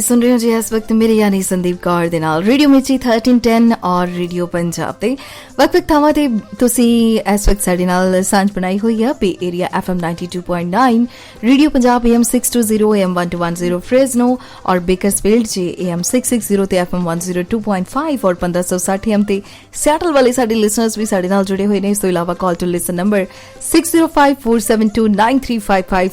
सुन रहे हो जी इस वक्त मेरे यानी संदीप कौर ਦੇ ਨਾਲ ਰੇਡੀਓ ਮਿਰਚੀ 1310 ਔਰ ਰੇਡੀਓ ਪੰਜਾਬ ਤੇ ਵੱਖ-ਵੱਖ ਥਾਵਾਂ ਤੇ ਤੁਸੀਂ ਇਸ ਵਕਤ ਸਾਡੇ ਨਾਲ ਸਾਂਝ ਬਣਾਈ ਹੋਈ ਹੈ bay area FM 92.9 radio Punjab AM 620 AM 1210 Fresno ਔਰ ਬੇਕਰਸਫੀਲਡ ਜੀ AM 660 ਤੇ FM 102.5 ਔਰ 1560 AM ਤੇ ਸਿਆਟਲ ਵਾਲੇ ਸਾਡੇ ਲਿਸਨਰਸ ਵੀ ਸਾਡੇ ਨਾਲ ਜੁੜੇ ਹੋਏ ਨੇ। ਇਸ ਤੋਂ ਇਲਾਵਾ ਕਾਲ ਟੂ ਲਿਸਨ ਨੰਬਰ 6054729355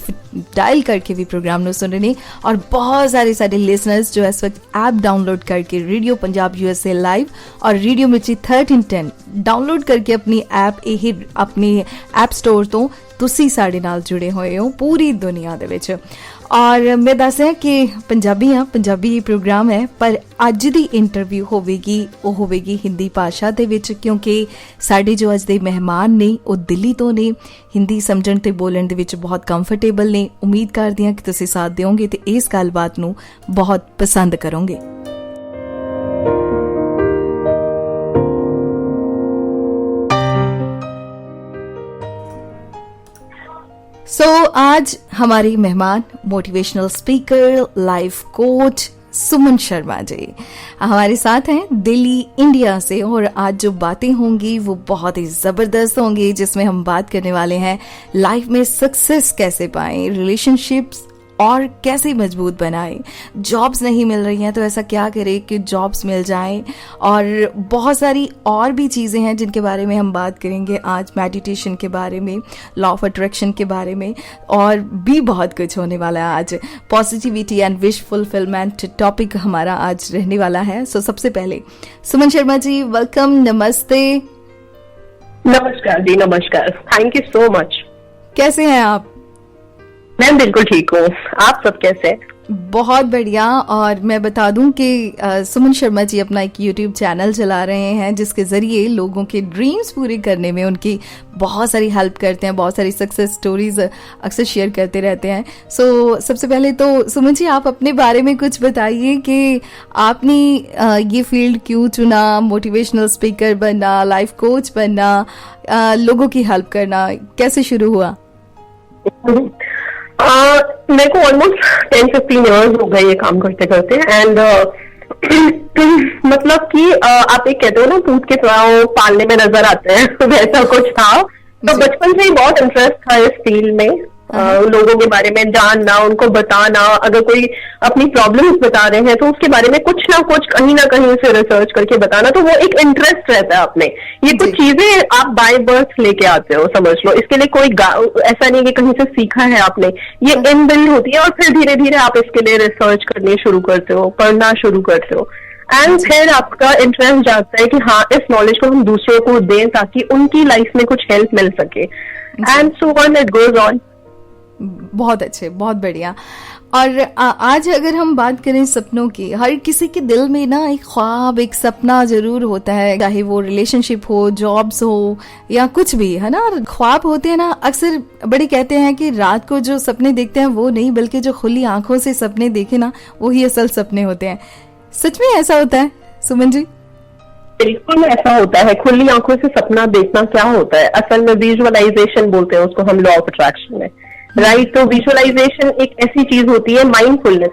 डायल करके भी प्रोग्राम ਨੂੰ सुन रहे हैं और बहुत सारे सारे लिसनर्स जो इस वक्त ऐप डाउनलोड करके रेडियो पंजाब USA लाइव और रेडियो मिर्ची 1310 डाउनलोड करके अपनी ऐप स्टोर ਤੋਂ ਤੁਸੀਂ ਸਾਡੇ ਨਾਲ ਜੁੜੇ ਹੋਏ ਹੋ ਪੂਰੀ ਦੁਨੀਆ ਦੇ ਵਿੱਚ। ਔਰ ਮੈਂ ਦੱਸਿਆ ਕਿ ਪੰਜਾਬੀ ਪ੍ਰੋਗਰਾਮ ਹੈ ਪਰ ਅੱਜ ਦੀ ਇੰਟਰਵਿਊ ਹੋਵੇਗੀ ਹਿੰਦੀ ਭਾਸ਼ਾ ਦੇ ਵਿੱਚ ਕਿਉਂਕਿ ਸਾਡੇ ਜੋ ਅੱਜ ਦੇ ਮਹਿਮਾਨ ਨੇ ਉਹ ਦਿੱਲੀ ਤੋਂ ਨੇ, ਹਿੰਦੀ ਸਮਝਣ ਤੇ ਬੋਲਣ ਦੇ ਵਿੱਚ ਬਹੁਤ ਕੰਫਰਟੇਬਲ ਨੇ। ਉਮੀਦ ਕਰਦੀ ਹਾਂ ਕਿ ਤੁਸੀਂ ਸਾਥ ਦਿਓਗੇ ਤੇ ਇਸ ਗੱਲਬਾਤ ਨੂੰ ਬਹੁਤ ਪਸੰਦ ਕਰੋਗੇ। आज हमारे मेहमान motivational speaker life coach Suman Sharma ji हमारे साथ हैं दिल्ली इंडिया से और आज जो बातें होंगी वो बहुत ही ज़बरदस्त होंगी जिसमें हम बात करने वाले हैं लाइफ में सक्सेस कैसे पाएं, रिलेशनशिप्स और कैसे मजबूत बनाएं। जॉब्स नहीं मिल रही हैं तो ऐसा क्या करें कि जॉब्स मिल जाएं और बहुत सारी और भी चीज़ें हैं जिनके बारे में हम बात करेंगे आज। मेडिटेशन के बारे में, लॉ ऑफ अट्रैक्शन के बारे में और भी बहुत कुछ होने वाला है आज। Positivity and wish fulfilment topic हमारा आज रहने वाला है। सो सबसे पहले सुमन शर्मा जी वेलकम, नमस्ते। नमस्कार जी, नमस्कार, थैंक यू सो मच। कैसे हैं आप? मैं बिल्कुल ठीक हूँ, आप सब कैसे हैं? बहुत बढ़िया। और मैं बता दूं कि सुमन शर्मा जी अपना एक YouTube चैनल चला रहे हैं जिसके ज़रिए लोगों के ड्रीम्स पूरे करने में उनकी बहुत सारी हेल्प करते हैं, बहुत सारी सक्सेस स्टोरीज अक्सर शेयर करते रहते हैं। सो सबसे पहले तो सुमन जी आप अपने बारे में कुछ बताइए कि आपने ये फील्ड क्यों चुना, मोटिवेशनल स्पीकर बनना, लाइफ कोच बनना, लोगों की हेल्प करना कैसे शुरू हुआ? मेरे को ऑलमोस्ट 10-15 इयर्स हो गए ये काम करते करते एंड मतलब कि आप एक कहते हो ना दूध के थोड़ा पालने में नजर आते हैं तो वैसा कुछ था। तो बचपन से ही बहुत इंटरेस्ट था इस फील्ड में, लोगों के बारे में जानना, उनको बताना, अगर कोई अपनी प्रॉब्लम्स बता रहे हैं तो उसके बारे में कुछ ना कुछ कहीं ना कहीं से रिसर्च करके बताना, तो वो एक इंटरेस्ट रहता है अपने। ये कुछ चीजें आप बाय बर्थ लेके आते हो, समझ लो। इसके लिए कोई ऐसा नहीं कि कहीं से सीखा है आपने, ये इनबिल्ट होती है और फिर धीरे धीरे आप इसके लिए रिसर्च करनी शुरू करते हो, पढ़ना शुरू करते हो एंड फिर आपका इंटरेस्ट जाता है कि हाँ इस नॉलेज को हम दूसरों को दें ताकि उनकी लाइफ में कुछ हेल्प मिल सके and so on it goes on. बहुत अच्छे, बहुत बढ़िया। और आज अगर हम बात करें सपनों की, हर किसी के दिल में ना एक ख्वाब, एक सपना जरूर होता है, चाहे वो रिलेशनशिप हो, जॉब्स हो या कुछ भी, है ना। ख्वाब होते हैं ना, अक्सर बड़े कहते हैं कि रात को जो सपने देखते हैं वो नहीं बल्कि जो खुली आंखों से सपने देखे ना वही असल सपने होते हैं। सच में ऐसा होता है सुमन जी? बिल्कुल ऐसा होता है। खुली आंखों से सपना देखना क्या होता है, असल में विजुअलाइजेशन बोलते हैं उसको हम, लॉ ऑफ अट्रैक्शन में, राइट। तो विजुअलाइजेशन एक ऐसी चीज होती है, माइंडफुलनेस।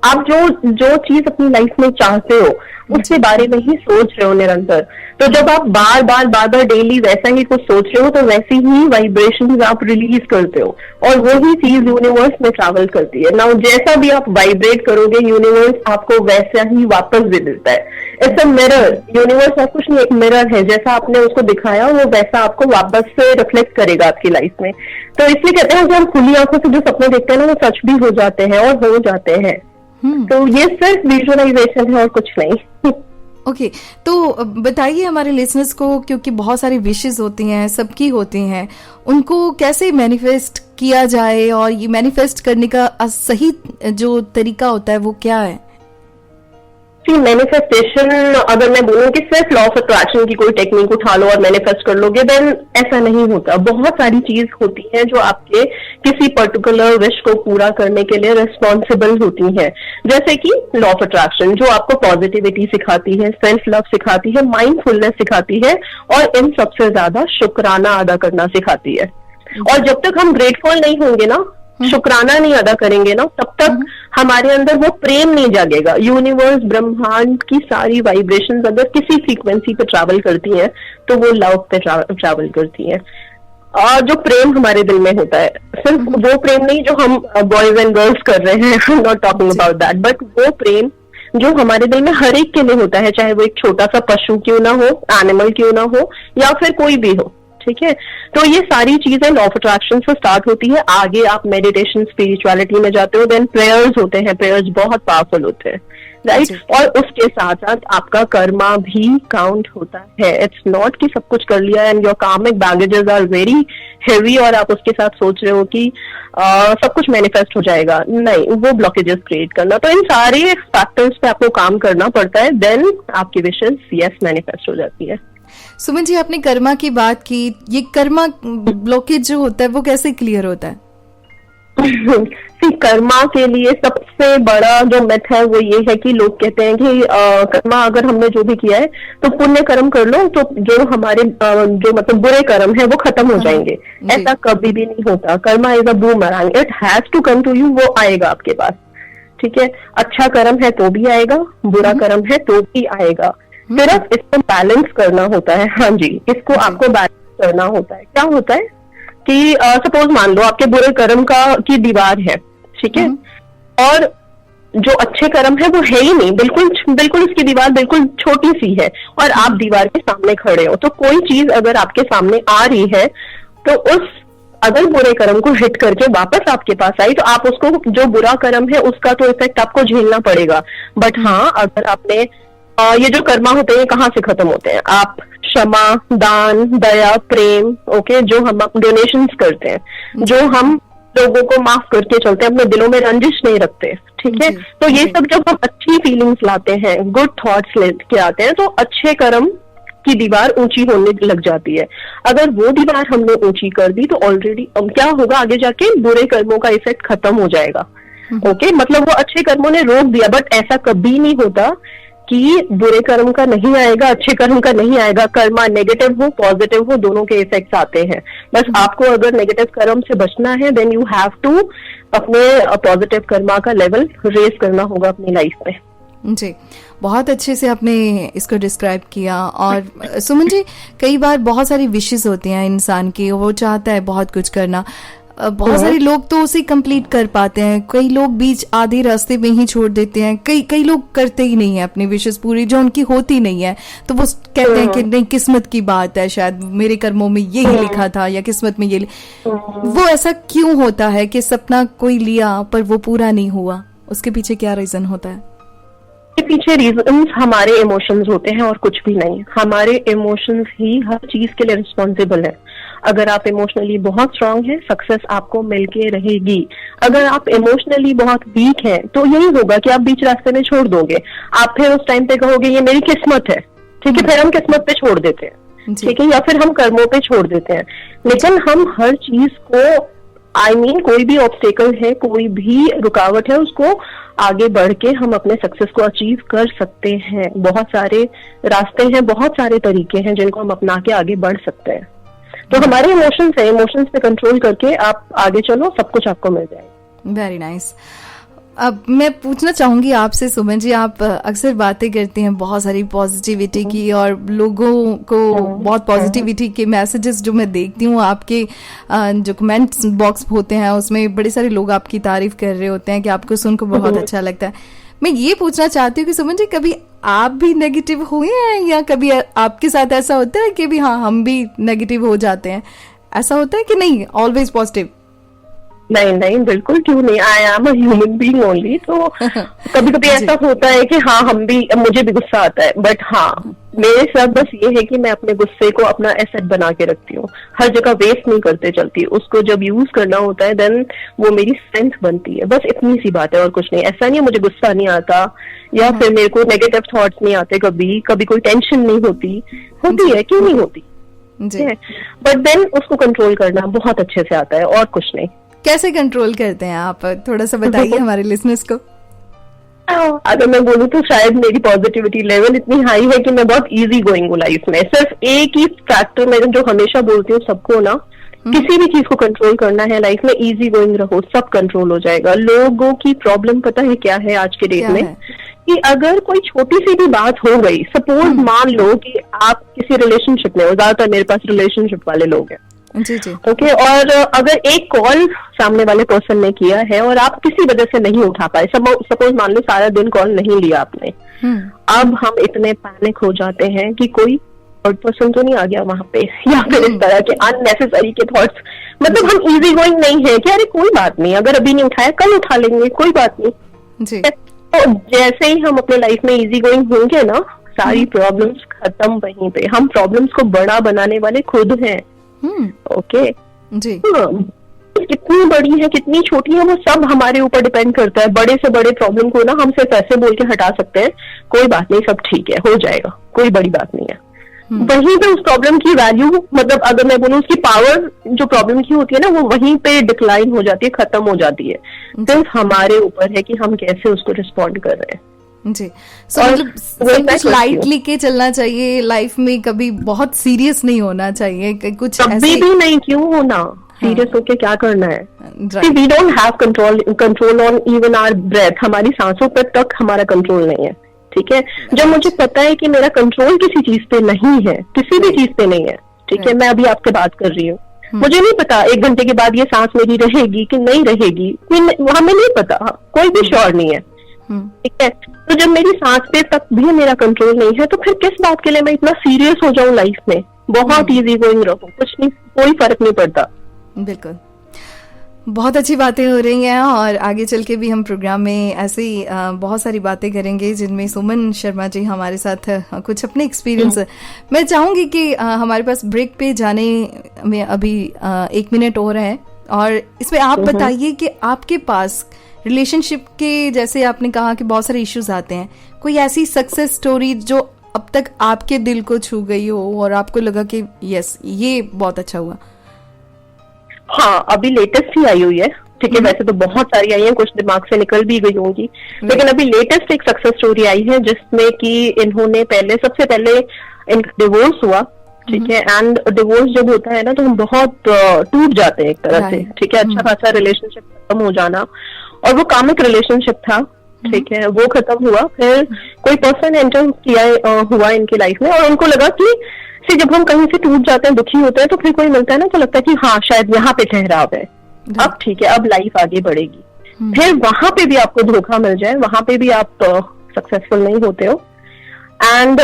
आप जो चीज अपनी लाइफ में चाहते हो उसके बारे में ही सोच रहे हो निरंतर। तो जब आप बार बार डेली वैसा ही कुछ सोच रहे हो तो वैसी ही वाइब्रेशंस आप रिलीज करते हो और वही चीज यूनिवर्स में ट्रैवल करती है। नाउ जैसा भी आप वाइब्रेट करोगे यूनिवर्स आपको वैसा ही वापस दे देता है। इट्स अ मिरर, यूनिवर्स है कुछ नहीं, एक मिरर है। जैसा आपने उसको दिखाया वो वैसा आपको वापस से रिफ्लेक्ट करेगा आपकी लाइफ में। तो इसलिए कहते हैं कि हम खुली आंखों से जो सपने देखते हैं ना वो सच भी हो जाते हैं और हो जाते हैं। तो ये सिर्फ विजुअलाइजेशन है और कुछ नहीं। ओके, तो बताइए हमारे लिसनर्स को, क्योंकि बहुत सारी विशेस होती हैं, सबकी होती हैं, उनको कैसे मैनिफेस्ट किया जाए और ये मैनिफेस्ट करने का सही जो तरीका होता है वो क्या है? मैनिफेस्टेशन अगर मैं बोलूँ कि सिर्फ लॉ ऑफ अट्रैक्शन की कोई टेक्निक उठा लो और मैनिफेस्ट कर लोगे, देन ऐसा नहीं होता। बहुत सारी चीज होती है जो आपके किसी पर्टिकुलर विश को पूरा करने के लिए रिस्पॉन्सिबल होती है। जैसे कि लॉ ऑफ अट्रैक्शन जो आपको पॉजिटिविटी सिखाती है, सेल्फ लव सिखाती है, माइंडफुलनेस सिखाती है और इन सबसे ज्यादा शुक्राना अदा करना सिखाती है। और जब तक हम ग्रेटफुल नहीं होंगे ना, शुक्राना नहीं अदा करेंगे ना, तब तक हमारे अंदर वो प्रेम नहीं जागेगा। यूनिवर्स, ब्रह्मांड की सारी वाइब्रेशंस अगर किसी फ्रीक्वेंसी पे ट्रैवल करती हैं तो वो लव पे ट्रैवल करती हैं। और जो प्रेम हमारे दिल में होता है, सिर्फ वो प्रेम नहीं जो हम बॉयज एंड गर्ल्स कर रहे हैं, I am not talking about that, but वो प्रेम जो हमारे दिल में हर एक के लिए होता है, चाहे वो एक छोटा सा पशु क्यों ना हो, एनिमल क्यों ना हो, या फिर कोई भी हो, ठीक है। तो ये सारी चीजें लॉ ऑफ अट्रैक्शन से स्टार्ट होती है। आगे आप मेडिटेशन, स्पिरिचुअलिटी में जाते हो, देन प्रेयर्स होते हैं, प्रेयर्स बहुत पावरफुल होते हैं, राइट। और उसके साथ साथ आपका कर्मा भी काउंट होता है। इट्स नॉट कि सब कुछ कर लिया एंड योर कार्मिक बैगेजेस आर वेरी हेवी और आप उसके साथ सोच रहे हो कि सब कुछ मैनिफेस्ट हो जाएगा, नहीं, वो ब्लॉकेजेस क्रिएट करना। तो इन सारे फैक्टर्स पे आपको काम करना पड़ता है, देन आपकी विशेस यस मैनिफेस्ट हो जाती है। सुमन जी, आपने कर्मा की बात की, ये कर्मा ब्लॉकेज जो होता है वो कैसे क्लियर होता है? कर्मा के लिए सबसे बड़ा जो मिथ है वो ये है कि लोग कहते हैं कि कर्मा अगर हमने जो भी किया है तो पुण्य कर्म कर लो तो जो हमारे जो मतलब बुरे कर्म है वो खत्म हो जाएंगे। ऐसा कभी भी नहीं होता। Karma is a boomerang, it has to come to you, वो आएगा आपके पास, ठीक है। अच्छा कर्म है तो भी आएगा, बुरा कर्म है तो भी आएगा। सिर्फ इसको बैलेंस करना होता है। हाँ जी, इसको आपको बैलेंस करना होता है। क्या होता है कि सपोज मान लो आपके बुरे कर्म की दीवार है, ठीक है, और जो अच्छे कर्म है वो है ही नहीं, बिल्कुल उसकी दीवार बिल्कुल छोटी सी है और आप दीवार के सामने खड़े हो। तो कोई चीज अगर आपके सामने आ रही है तो अगर बुरे कर्म को हिट करके वापस आपके पास आई तो आप उसको, जो बुरा कर्म है उसका तो इफेक्ट आपको झेलना पड़ेगा। बट हाँ, अगर आपने ये जो कर्मा होते हैं कहाँ से खत्म होते हैं? आप क्षमा, दान, दया, प्रेम, ओके, जो हम डोनेशंस करते हैं, जो हम लोगों को माफ करके चलते हैं, अपने दिलों में रंजिश नहीं रखते, ठीक है। तो ये सब जब हम अच्छी फीलिंग्स लाते हैं, गुड थॉट्स लेके आते हैं, तो अच्छे कर्म की दीवार ऊंची होने लग जाती है। अगर वो दीवार हमने ऊंची कर दी तो ऑलरेडी क्या होगा, आगे जाके बुरे कर्मों का इफेक्ट खत्म हो जाएगा। ओके, मतलब वो अच्छे कर्मों ने रोक दिया। बट ऐसा कभी नहीं होता कि बुरे कर्म का नहीं आएगा, अच्छे कर्म का नहीं आएगा। कर्मा नेगेटिव हो, पॉजिटिव हो, दोनों के इफेक्ट्स आते हैं। बस आपको अगर नेगेटिव कर्म से बचना है देन यू हैव टू अपने पॉजिटिव कर्मा का लेवल रेज करना होगा अपनी लाइफ में। जी, बहुत अच्छे से आपने इसको डिस्क्राइब किया। और सुमन जी, कई बार बहुत सारी विशेस होती हैं इंसान की, वो चाहता है बहुत कुछ करना, बहुत सारे लोग तो उसे कंप्लीट कर पाते हैं, कई लोग बीच आधे रास्ते में ही छोड़ देते हैं, कई लोग करते ही नहीं है अपनी विशेस पूरी, जो उनकी होती नहीं है। तो वो कहते हैं कि नहीं, किस्मत की बात है, शायद मेरे कर्मों में यही लिखा था या किस्मत में ये। वो ऐसा क्यों होता है कि सपना कोई लिया पर वो पूरा नहीं हुआ? उसके पीछे क्या रीजन होता है? के पीछे रीजंस हमारे इमोशंस होते हैं और कुछ भी नहीं। हमारे इमोशंस ही हर चीज के लिए रिस्पॉन्सिबल है। अगर आप इमोशनली बहुत स्ट्रांग हैं, सक्सेस आपको मिलके रहेगी। अगर आप इमोशनली बहुत वीक हैं तो यही होगा कि आप बीच रास्ते में छोड़ दोगे। आप फिर उस टाइम पे कहोगे ये मेरी किस्मत है, ठीक है, फिर हम किस्मत पे छोड़ देते हैं, ठीक है, या फिर हम कर्मों पे छोड़ देते हैं। लेकिन हम हर चीज को कोई भी ऑब्स्टेकल है, कोई भी रुकावट है, उसको आगे बढ़ के हम अपने सक्सेस को अचीव कर सकते हैं। बहुत सारे रास्ते हैं, बहुत सारे तरीके हैं जिनको हम अपना के आगे बढ़ सकते हैं। तो हमारे इमोशंस है, इमोशंस पे कंट्रोल करके आप आगे चलो, सब कुछ आपको मिल जाएगा। Very nice. अब मैं पूछना चाहूंगी आपसे सुमन जी, आप अक्सर बातें करती हैं बहुत सारी पॉजिटिविटी की, और लोगों को बहुत पॉजिटिविटी के मैसेजेस जो मैं देखती हूँ आपके जो कमेंट्स बॉक्स होते हैं उसमें बड़े सारे लोग आपकी तारीफ कर रहे होते हैं कि आपको सुनकर बहुत अच्छा लगता है। मैं ये पूछना चाहती हूँ कि सुमन जी, कभी आप भी नेगेटिव हुए हैं या कभी आपके साथ ऐसा होता है कि भी हाँ हम भी नेगेटिव हो जाते हैं? ऐसा होता है कि नहीं, ऑलवेज पॉजिटिव? नहीं, बिल्कुल क्यों नहीं। I am a human being only. तो कभी कभी ऐसा होता है कि हाँ मुझे भी गुस्सा आता है, बट हाँ मेरे साथ बस ये है कि मैं अपने गुस्से को अपना एसेट बना के रखती हूँ। हर जगह वेस्ट नहीं करते चलती, उसको जब यूज करना होता है देन वो मेरी स्ट्रेंथ बनती है। बस इतनी सी बात है और कुछ नहीं। ऐसा नहीं है मुझे गुस्सा नहीं आता या फिर मेरे को नेगेटिव थॉट्स नहीं आते, कभी कोई टेंशन नहीं होती है, क्यों नहीं होती, बट देन उसको कंट्रोल करना बहुत अच्छे से आता है और कुछ नहीं। कैसे कंट्रोल करते हैं आप, थोड़ा सा बताइए हमारे लिसनर्स को। अगर मैं बोलूँ तो शायद मेरी पॉजिटिविटी लेवल इतनी हाई है कि मैं बहुत इजी गोइंग हूँ लाइफ में। सिर्फ एक ही फैक्टर मैं जो हमेशा बोलती हूँ सबको ना, किसी भी चीज को कंट्रोल करना है लाइफ में, इजी गोइंग रहो, सब कंट्रोल हो जाएगा। लोगों की प्रॉब्लम पता है क्या है आज के डेट में, कि अगर कोई छोटी सी भी बात हो गई, सपोज मान लो कि आप किसी रिलेशनशिप में हो, ज्यादातर मेरे पास रिलेशनशिप वाले लोग हैं, जी जी, ओके, और अगर एक कॉल सामने वाले पर्सन ने किया है और आप किसी वजह से नहीं उठा पाए, सपोज मान लो सारा दिन कॉल नहीं लिया आपने, अब हम इतने पैनिक हो जाते हैं कि कोई थर्ड पर्सन तो नहीं आ गया वहां पे, या फिर इस तरह के अननेसेसरी के थॉट्स, मतलब हम इजी गोइंग नहीं है कि अरे कोई बात नहीं, अगर अभी नहीं उठाया कल उठा लेंगे, कोई बात नहीं जी। तो जैसे ही हम अपने लाइफ में इजी गोइंग होंगे ना, सारी प्रॉब्लम्स खत्म वहीं पे। हम प्रॉब्लम्स को बड़ा बनाने वाले खुद हैं, ओके जी। कितनी बड़ी है कितनी छोटी है वो सब हमारे ऊपर डिपेंड करता है। बड़े से बड़े प्रॉब्लम को ना हम सिर्फ ऐसे बोल के हटा सकते हैं, कोई बात नहीं, सब ठीक है, हो जाएगा, कोई बड़ी बात नहीं है। वहीं पे उस प्रॉब्लम की वैल्यू, मतलब अगर मैं बोलूँ उसकी पावर जो प्रॉब्लम की होती है ना, वो वहीं पे डिक्लाइन हो जाती है, खत्म हो जाती है। सिर्फ हमारे ऊपर है कि हम कैसे उसको रिस्पॉन्ड कर रहे हैं जी। मतलब सब कुछ लाइट लेके चलना चाहिए लाइफ में, कभी बहुत सीरियस नहीं होना चाहिए, कुछ कभी भी नहीं। क्यों होना सीरियस होके, क्या करना है? We don't have control on even our breath, हमारी सांसों पर तक हमारा कंट्रोल नहीं है, ठीक है। जब मुझे पता है कि मेरा कंट्रोल किसी चीज पे नहीं है, किसी भी चीज पे नहीं है, ठीक है, मैं अभी आपसे बात कर रही हूँ, मुझे नहीं पता 1 घंटे के बाद ये सांस मेरी रहेगी कि नहीं रहेगी, हमें नहीं पता, कोई भी श्योर नहीं है, ठीक है। तो जब मेरी सांस पे तक भी मेरा कंट्रोल नहीं है, तो फिर किस बात के लिए मैं इतना सीरियस हो जाऊं लाइफ में? बहुत इजी गोइंग रहो, कुछ नहीं, कोई फर्क नहीं पड़ता। बिल्कुल, बहुत अच्छी बातें हो रही हैं और आगे चल के भी हम प्रोग्राम में ऐसे ही बहुत सारी बातें करेंगे, जिनमें सुमन शर्मा जी हमारे साथ कुछ अपने एक्सपीरियंस। मैं चाहूंगी कि हमारे पास ब्रेक पे जाने में अभी 1 मिनट और है, और इसमें आप बताइए कि आपके पास रिलेशनशिप के, जैसे आपने कहा कि बहुत सारे इश्यूज आते हैं, कोई ऐसी सक्सेस स्टोरी जो अब तक आपके दिल को छू गई हो और आपको लगा कि यस ये बहुत अच्छा हुआ? हाँ, अभी लेटेस्ट ही आई हुई है, ठीक है। वैसे तो बहुत सारी आई हैं, कुछ दिमाग से निकल भी गई होंगी, लेकिन अभी लेटेस्ट एक सक्सेस स्टोरी आई है जिसमें कि इन्होंने सबसे पहले इनका डिवोर्स हुआ, ठीक है। एंड डिवोर्स जब होता है ना, तो हम बहुत टूट जाते हैं एक तरह से, ठीक है। अच्छा खासा रिलेशनशिप खत्म हो जाना, और वो कामिक रिलेशनशिप था, ठीक है, वो खत्म हुआ। फिर कोई पर्सन एंटर किया हुआ इनकी लाइफ में, और उनको लगा कि जब हम कहीं से टूट जाते हैं, दुखी होते हैं, तो फिर कोई मिलता है ना, तो लगता है कि हाँ शायद यहाँ पे ठहराव है, अब ठीक है, अब लाइफ आगे बढ़ेगी। फिर वहां पे भी आपको धोखा मिल जाए, वहां पे भी आप सक्सेसफुल नहीं होते हो। एंड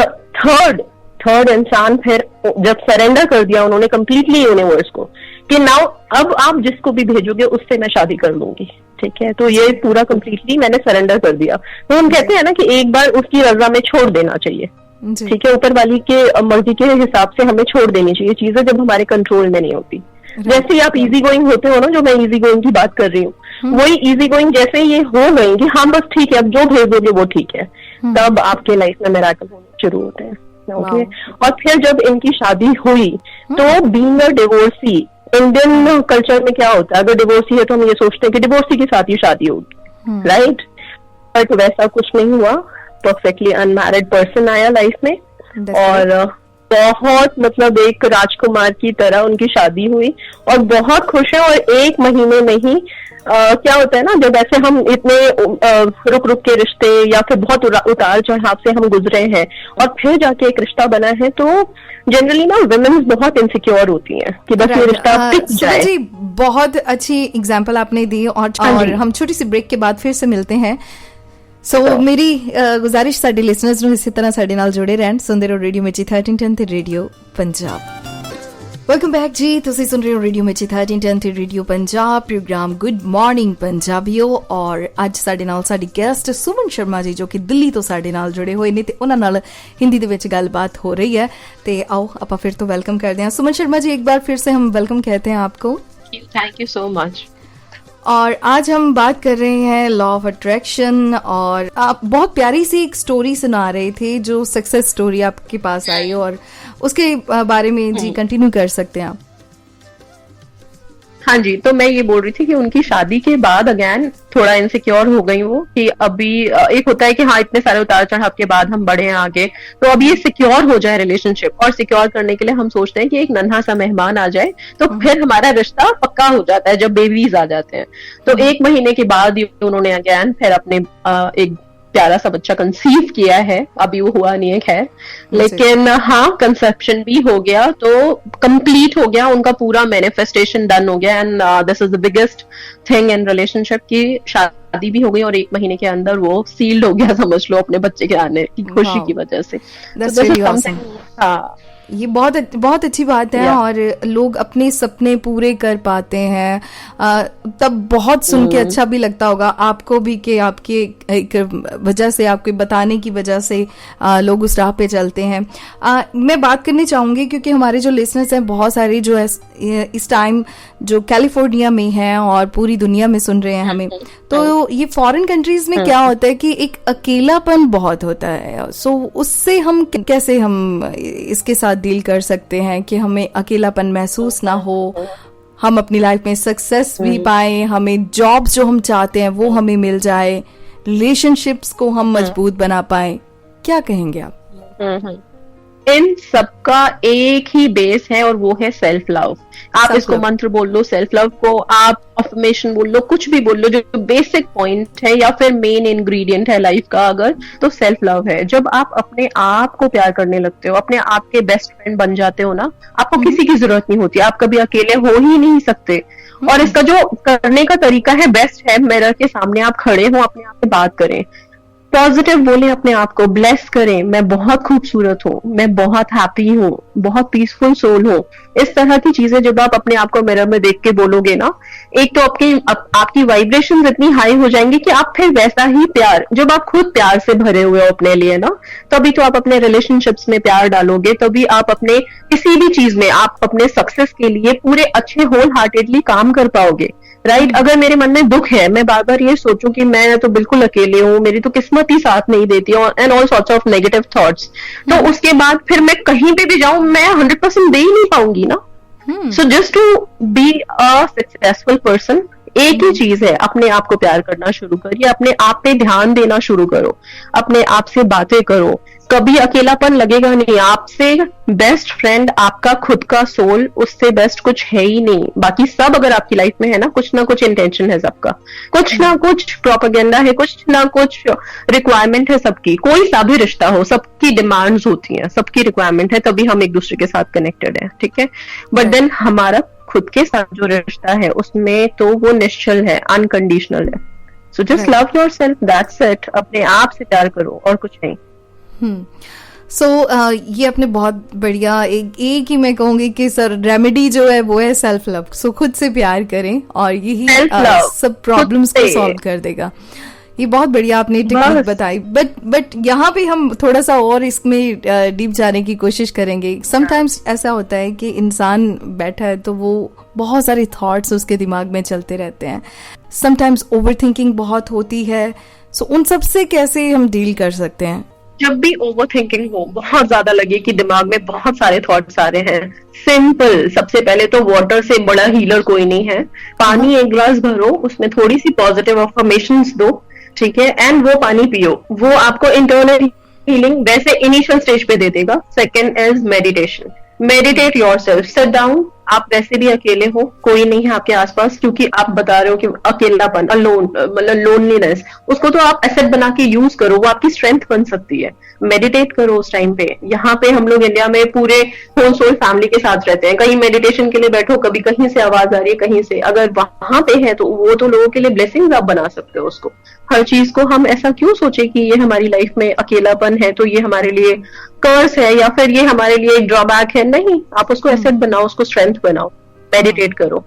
थर्ड इंसान फिर जब सरेंडर कर दिया उन्होंने कंप्लीटली यूनिवर्स को, कि नाउ अब आप जिसको भी भेजोगे उससे मैं शादी कर लूंगी, ठीक है। तो ये पूरा कंप्लीटली मैंने सरेंडर कर दिया। तो हम कहते हैं ना कि एक बार उसकी रजा में छोड़ देना चाहिए, ठीक है। ऊपर वाली के मर्जी के हिसाब से हमें छोड़ देनी चाहिए चीजें जब हमारे कंट्रोल में नहीं होती। जैसे ही आप इजी गोइंग होते हो ना, जो मैं इजी गोइंग की बात कर रही हूँ, वही इजी गोइंग जैसे ये हो गई कि हाँ बस ठीक है, अब जो भेज दोगे वो ठीक है, तब आपके लाइफ में मिरेकल होने शुरू होते हैं, ओके। और फिर जब इनकी शादी हुई, तो being a divorcee, Indian culture में क्या होता है, अगर डिवोर्सी है तो हम ये सोचते हैं कि डिवोर्सी के साथ ही शादी होगी, राइट। बट वैसा कुछ नहीं हुआ। परफेक्टली अनमैरिड पर्सन आया लाइफ में, और बहुत मतलब एक राजकुमार की तरह उनकी शादी हुई, और बहुत खुश है। और 1 महीने में ही क्या होता है ना, जब ऐसे हम इतने रुक के रिश्ते या फिर बहुत उतार चढ़ाव से हम गुजरे हैं, और फिर जाके एक रिश्ता बना है, तो जनरली ना वुमेन्स बहुत इनसिक्योर होती हैं कि बस ये रिश्ता टिक जाए। जी, बहुत अच्छी एग्जाम्पल आपने दी, और हम छोटी सी ब्रेक के बाद फिर से मिलते हैं। मेरी गुजारिश साडे लिसनर्स ਨੂੰ ਇਸੇ ਤਰ੍ਹਾਂ ਸਾਡੇ ਨਾਲ ਜੁੜੇ ਰਹਿਣ, ਸੁਣਦੇ ਰਹੋ ਰੇਡੀਓ ਮਿਰਚੀ 1310 ਤੇ ਰੇਡੀਓ ਪੰਜਾਬ। ਵੈਲਕਮ ਬੈਕ ਜੀ, ਤੁਸੀਂ ਸੁਣ ਰਹੇ ਹੋ ਰੇਡੀਓ ਮਿਰਚੀ 1310 ਤੇ radio Punjab, programme good morning ਪੰਜਾਬੀਓ। ਔਰ ਅੱਜ ਸਾਡੇ ਨਾਲ ਸਾਡੀ ਗੈਸਟ ਸੁਮਨ ਸ਼ਰਮਾ ਜੀ, ਜੋ ਕਿ ਦਿੱਲੀ ਤੋਂ ਸਾਡੇ ਨਾਲ ਜੁੜੇ ਹੋਏ ਨੇ, ਤੇ ਉਹਨਾਂ ਨਾਲ ਹਿੰਦੀ ਦੇ ਵਿੱਚ ਗੱਲਬਾਤ ਹੋ ਰਹੀ ਹੈ। ਤੇ ਆਓ ਆਪਾਂ ਫਿਰ ਤੋਂ ਵੈਲਕਮ ਕਰਦੇ ਹਾਂ ਸੁਮन शर्मा जी, एक बार फिर से हम वेलकम कहते हैं आपको। Thank you so much. और आज हम बात कर रहे हैं लॉ ऑफ अट्रैक्शन, और आप बहुत प्यारी सी एक स्टोरी सुना रहे थे, जो सक्सेस स्टोरी आपके पास आई, और उसके बारे में जी कंटिन्यू कर सकते हैं आप। हाँ जी, तो मैं ये बोल रही थी कि उनकी शादी के बाद अगेन थोड़ा इनसिक्योर हो गई वो, कि अभी एक होता है कि हाँ इतने सारे उतार चढ़ाव के बाद हम बढ़े हैं आगे, तो अब ये सिक्योर हो जाए रिलेशनशिप, और सिक्योर करने के लिए हम सोचते हैं कि एक नन्हा सा मेहमान आ जाए तो फिर हमारा रिश्ता पक्का हो जाता है जब बेबीज आ जाते हैं। तो 1 महीने के बाद उन्होंने अगेन फिर अपने एक प्यारा सा बच्चा कंसीव किया है, अभी वो हुआ नहीं है खैर, लेकिन हाँ कंसेप्शन भी हो गया, तो कंप्लीट हो गया उनका पूरा मैनिफेस्टेशन डन हो गया, and this is the biggest thing in relationship की शादी भी हो गई और 1 महीने के अंदर वो सील्ड हो गया समझ लो अपने बच्चे के आने की खुशी की वजह से। That's really awesome. हाँ ये बहुत अच्छी बात है और लोग अपने सपने पूरे कर पाते हैं, तब बहुत सुन के अच्छा भी लगता होगा आपको भी कि आपके एक वजह से, आपके बताने की वजह से लोग उस राह पे चलते हैं। मैं बात करनी चाहूंगी क्योंकि हमारे जो लिसनर्स हैं बहुत सारे जो है इस टाइम जो कैलिफोर्निया में हैं और पूरी दुनिया में सुन रहे हैं हमें, तो ये फॉरेन कंट्रीज में क्या होता है कि एक अकेलापन बहुत होता है, सो उससे हम कैसे हम इसके साथ डील कर सकते हैं कि हमें अकेलापन महसूस ना हो, हम अपनी लाइफ में सक्सेस भी पाए, हमें जॉब्स जो हम चाहते हैं वो हमें मिल जाए, रिलेशनशिप्स को हम मजबूत बना पाए, क्या कहेंगे आप? इन सबका एक ही बेस है और वो है सेल्फ लव। आप इसको मंत्र बोल लो, सेल्फ लव को आप अफर्मेशन बोल लो, कुछ भी बोल लो, जो बेसिक पॉइंट है या फिर मेन इंग्रेडिएंट है लाइफ का अगर, तो सेल्फ लव है। जब आप अपने आप को प्यार करने लगते हो, अपने आप के बेस्ट फ्रेंड बन जाते हो ना, आपको किसी की जरूरत नहीं होती, आप कभी अकेले हो ही नहीं सकते। और इसका जो करने का तरीका है बेस्ट है, मिरर के सामने आप खड़े हो, अपने आप से बात करें, पॉजिटिव बोले, अपने आप को ब्लेस करें, मैं बहुत खूबसूरत हूँ, मैं बहुत हैप्पी हूँ, बहुत पीसफुल सोल हूँ। इस तरह की चीजें जब आप अपने आप को मिरर में देख के बोलोगे ना, एक तो आपकी वाइब्रेशन इतनी हाई हो जाएंगी कि आप फिर वैसा ही प्यार, जब आप खुद प्यार से भरे हुए हो अपने लिए ना, तभी तो आप अपने रिलेशनशिप्स में प्यार डालोगे, तभी आप अपने किसी भी चीज में आप अपने सक्सेस के लिए पूरे अच्छे होल हार्टेडली काम कर पाओगे। राइट अगर मेरे मन में दुख है, मैं बार बार ये सोचूं कि मैं तो बिल्कुल अकेले हूँ, मेरी तो किस्मत ही साथ नहीं देती, and all sorts of negative thoughts, तो उसके बाद फिर मैं कहीं पे भी जाऊं मैं 100% दे ही नहीं पाऊंगी ना। So just to be a successful person, एक ही चीज है, अपने आप को प्यार करना शुरू करिए, अपने आप पे ध्यान देना शुरू करो, अपने आप से बातें करो, कभी अकेलापन लगेगा नहीं। आपसे बेस्ट फ्रेंड आपका खुद का सोल, उससे बेस्ट कुछ है ही नहीं। बाकी सब अगर आपकी लाइफ में है ना कुछ इंटेंशन है सबका, कुछ ना कुछ प्रोपेगेंडा है, कुछ ना कुछ रिक्वायरमेंट है सबकी, कोई सा भी रिश्ता हो सबकी डिमांड्स होती हैं, सबकी रिक्वायरमेंट है, तभी हम एक दूसरे के साथ कनेक्टेड है, ठीक है। बट देन हमारा खुद के साथ जो रिश्ता है उसमें तो वो निश्चल है, अनकंडीशनल है। So just love yourself, that's it, अपने आप से प्यार करो और कुछ नहीं। सो ये अपने बहुत बढ़िया एक ही मैं कहूंगी कि सर रेमेडी जो है वो है सेल्फ लव। सो खुद से प्यार करें और यही सब प्रॉब्लम्स को सॉल्व कर देगा। ये बहुत बढ़िया आपने टेक्निक बताई, बट यहाँ पे हम थोड़ा सा और इसमें डीप जाने की कोशिश करेंगे। समटाइम्स ऐसा होता है कि इंसान बैठा है तो वो बहुत सारे थॉट्स उसके दिमाग में चलते रहते हैं, समटाइम्स ओवरथिंकिंग बहुत होती है। सो उन सब से कैसे हम डील कर सकते हैं? जब भी ओवर थिंकिंग हो, बहुत ज्यादा लगे कि दिमाग में बहुत सारे थॉट्स आ रहे हैं, सिंपल, सबसे पहले तो वाटर से बड़ा हीलर कोई नहीं है। पानी एक ग्लास भरो, उसमें थोड़ी सी पॉजिटिव अफर्मेशंस दो, ठीक है, एंड वो पानी पियो, वो आपको इंटरनल हीलिंग वैसे इनिशियल स्टेज पे दे देगा। Second is meditation, meditate yourself, sit down. आप वैसे भी अकेले हो, कोई नहीं है आपके आसपास, क्योंकि आप बता रहे हो कि अकेलापन, अलोन, मतलब लोनलीनेस, उसको तो आप एसेट बना के यूज करो, वो आपकी स्ट्रेंथ बन सकती है। मेडिटेट करो उस टाइम पे। यहाँ पे हम लोग इंडिया में पूरे होल सोल फैमिली के साथ रहते हैं, कहीं मेडिटेशन के लिए बैठो, कभी कहीं से आवाज आ रही है, कहीं से, अगर वहां पे है तो वो तो लोगों के लिए ब्लेसिंग्स आप बना सकते हो उसको। हर चीज को हम ऐसा क्यों सोचे कि ये हमारी लाइफ में अकेलापन है तो ये हमारे लिए कर्स है या फिर ये हमारे लिए एक ड्रॉबैक है। नहीं, आप उसको एसेट बनाओ, उसको स्ट्रेंथ बनाओ, मेडिटेट करो।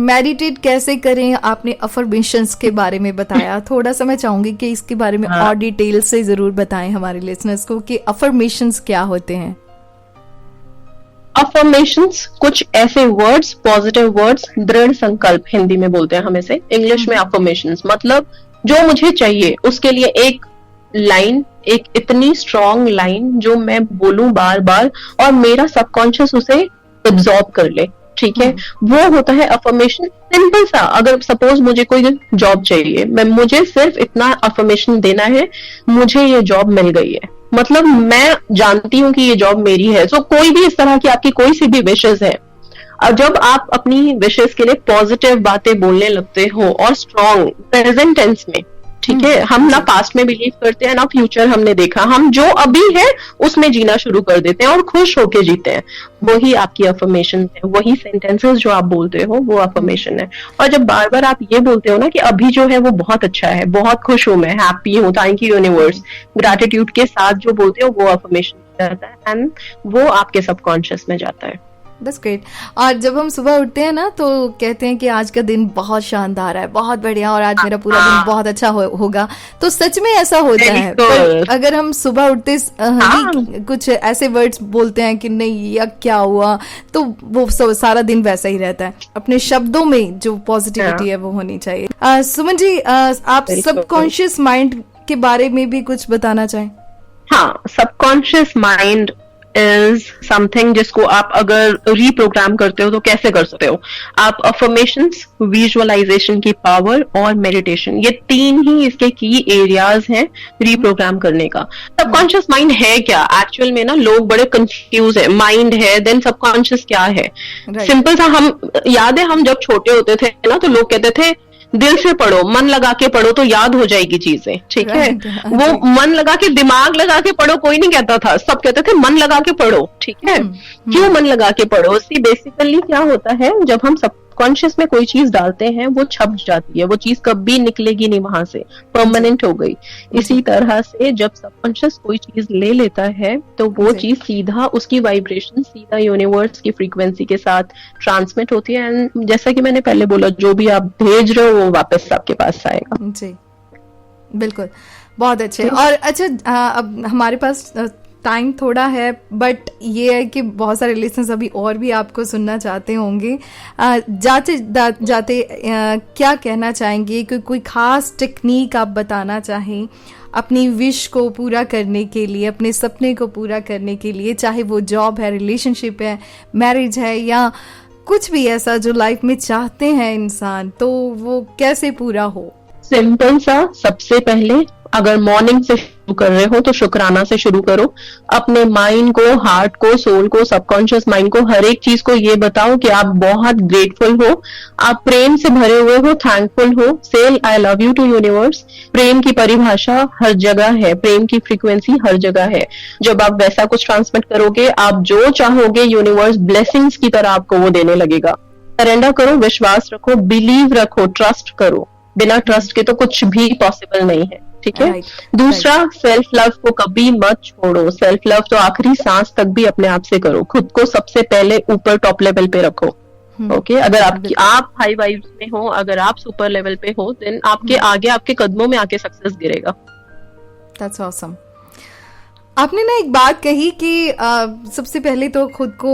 मेडिटेट कैसे करें? आपने अफर्मेशंस के बारे में बताया, थोड़ा सा मैं चाहूंगी कि इसके बारे में और डिटेल से जरूर बताएं हमारे लिसनर्स को कि अफर्मेशंस क्या होते हैं। अफर्मेशंस कुछ ऐसे वर्ड्स, पॉजिटिव वर्ड्स, दृढ़ संकल्प हिंदी में बोलते हैं हम इसे, इंग्लिश में अफर्मेशंस मतलब जो मुझे चाहिए उसके लिए एक लाइन, एक इतनी स्ट्रॉन्ग लाइन जो मैं बोलूं बार बार और मेरा सबकॉन्शियस उसे एब्जॉर्ब कर ले, ठीक है। वो होता है अफर्मेशन। सिंपल सा, अगर सपोज मुझे कोई जॉब चाहिए, मुझे सिर्फ इतना अफर्मेशन देना है, मुझे ये जॉब मिल गई है, मतलब मैं जानती हूँ कि ये जॉब मेरी है। तो कोई भी इस तरह की आपकी कोई सी भी विशेष है, और जब आप अपनी विशेष के लिए पॉजिटिव बातें बोलने लगते हो और स्ट्रॉन्ग प्रेजेंट टेंस में, ठीक है, हम ना पास्ट में बिलीव करते हैं ना फ्यूचर हमने देखा, हम जो अभी है उसमें जीना शुरू कर देते हैं और खुश होके जीते हैं। वही आपकी अफर्मेशन है, वही सेंटेंसेस जो आप बोलते हो वो अफर्मेशन है। और जब बार बार आप ये बोलते हो ना कि अभी जो है वो बहुत अच्छा है, बहुत खुश हूं मैं, हैप्पी हूँ, थैंक यू यूनिवर्स, ग्रेटिट्यूड के साथ जो बोलते हो वो अफर्मेशन रहता है, एंड वो आपके सबकॉन्शियस में जाता है। That's great। और जब हम सुबह उठते हैं ना तो कहते हैं कि आज का दिन बहुत शानदार है, बहुत बढ़िया, और आज मेरा पूरा दिन बहुत अच्छा होगा। तो सच में ऐसा होता है। पर अगर हम सुबह उठते ही कुछ ऐसे वर्ड्स बोलते हैं कि नहीं या क्या हुआ, तो वो सारा दिन वैसा ही रहता है। अपने शब्दों में जो पॉजिटिविटी है वो होनी चाहिए। सुमन जी, आप सबकॉन्शियस माइंड के बारे में भी कुछ बताना चाहें? हाँ, सबकॉन्शियस माइंड इज समथिंग जिसको आप अगर रीप्रोग्राम करते हो तो कैसे कर सकते हो आप? अफर्मेशंस, विजुअलाइजेशन की पावर और मेडिटेशन, ये तीन ही इसके की एरियाज हैं रीप्रोग्राम करने का। सबकॉन्शियस माइंड है क्या? एक्चुअल में ना लोग बड़े कंफ्यूज है, माइंड है देन सबकॉन्शियस क्या है? सिंपल सा, हम याद है हम जब छोटे होते थे ना तो लोग कहते थे दिल से पढ़ो, मन लगा के पढ़ो तो याद हो जाएगी चीजें, ठीक है। वो मन लगा के, दिमाग लगा के पढ़ो कोई नहीं कहता था, सब कहते थे मन लगा के पढ़ो, ठीक है। क्यों मन लगा के पढ़ो? सी बेसिकली क्या होता है, जब हम सबकॉन्शियस में कोई चीज डालते हैं वो छप जाती है, वो चीज कभी निकलेगी नहीं वहां से, परमानेंट हो गई। इसी तरह से जब सबकॉन्शियस कोई चीज ले लेता है तो वो चीज सीधा, उसकी वाइब्रेशन सीधा यूनिवर्स की फ्रीक्वेंसी के साथ ट्रांसमिट होती है, एंड जैसा कि मैंने पहले बोला, जो भी आप भेज रहे हो वो वापस आपके पास आएगा। जी बिल्कुल, बहुत अच्छे। और अच्छा, अब हमारे पास टाइम थोड़ा है, बट ये है कि बहुत सारे लिसनर्स अभी और भी आपको सुनना चाहते होंगे। जाते जाते क्या कहना चाहेंगे? कोई खास टेक्निक आप बताना चाहें अपनी विश को पूरा करने के लिए, अपने सपने को पूरा करने के लिए, चाहे वो जॉब है, रिलेशनशिप है, मैरिज है, या कुछ भी ऐसा जो लाइफ में चाहते हैं इंसान, तो वो कैसे पूरा हो? सिंपल सा, सबसे पहले अगर मॉर्निंग से शुरू कर रहे हो तो शुक्राना से शुरू करो। अपने माइंड को, हार्ट को, सोल को, सबकॉन्शियस माइंड को, हर एक चीज को ये बताओ कि आप बहुत ग्रेटफुल हो, आप प्रेम से भरे हुए हो, थैंकफुल हो। Say I love you to universe. प्रेम की परिभाषा हर जगह है, प्रेम की फ्रीक्वेंसी हर जगह है। जब आप वैसा कुछ ट्रांसमिट करोगे, आप जो चाहोगे यूनिवर्स ब्लेसिंग्स की तरह आपको वो देने लगेगा। सरेंडर करो, विश्वास रखो, बिलीव रखो, ट्रस्ट करो। बिना ट्रस्ट के तो कुछ भी पॉसिबल नहीं है, ठीक है। दूसरा, सेल्फ लव को कभी मत छोड़ो। सेल्फ लव तो आखिरी सांस तक भी अपने आप से करो। खुद को सबसे पहले ऊपर टॉप लेवल पे रखो, ओके। अगर आप हाई वाइब्स में हो, अगर आप सुपर लेवल पे हो, देन आपके आगे, आपके कदमों में आके सक्सेस गिरेगा। That's awesome। आपने ना एक बात कही कि सबसे पहले तो खुद को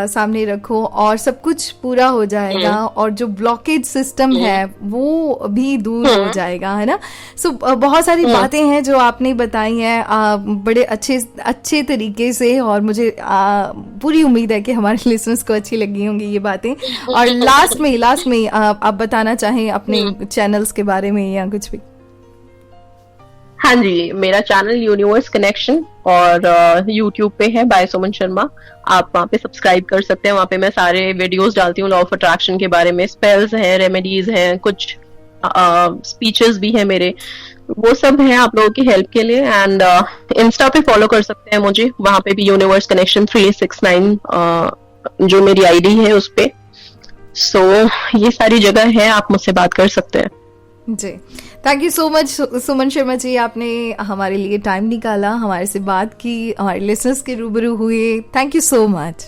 सामने रखो और सब कुछ पूरा हो जाएगा, और जो ब्लॉकेज सिस्टम है वो भी दूर हो जाएगा, है ना। सो बहुत सारी बातें हैं जो आपने बताई हैं बड़े अच्छे तरीके से, और मुझे पूरी उम्मीद है कि हमारे लिसनर्स को अच्छी लगी होंगी ये बातें। और लास्ट में आप बताना चाहें अपने चैनल्स के बारे में या कुछ भी? हाँ जी, मेरा चैनल यूनिवर्स कनेक्शन और यूट्यूब पे है बाय सुमन शर्मा। आप वहाँ पे सब्सक्राइब कर सकते हैं। वहाँ पे मैं सारे वीडियोस डालती हूँ लॉ ऑफ अट्रैक्शन के बारे में, स्पेल्स हैं, रेमेडीज हैं, कुछ स्पीचेस भी हैं मेरे, वो सब है आप लोगों की हेल्प के लिए। एंड इंस्टा पे फॉलो कर सकते हैं मुझे, वहाँ पे भी यूनिवर्स कनेक्शन 369 जो मेरी आईडी है उस पे। सो ये सारी जगह है, आप मुझसे बात कर सकते हैं जी। Thank you so much Suman Sharma ji, आपने हमारे लिए टाइम निकाला, हमारे से बात की, हमारे लिसनर्स के रूबरू हुए। Thank you so much.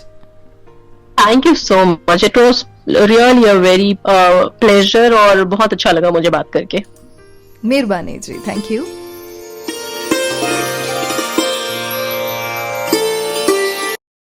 Thank you so much, it was really a very pleasure, और बहुत अच्छा लगा मुझे बात करके। मेहरबानी जी, थैंक यू।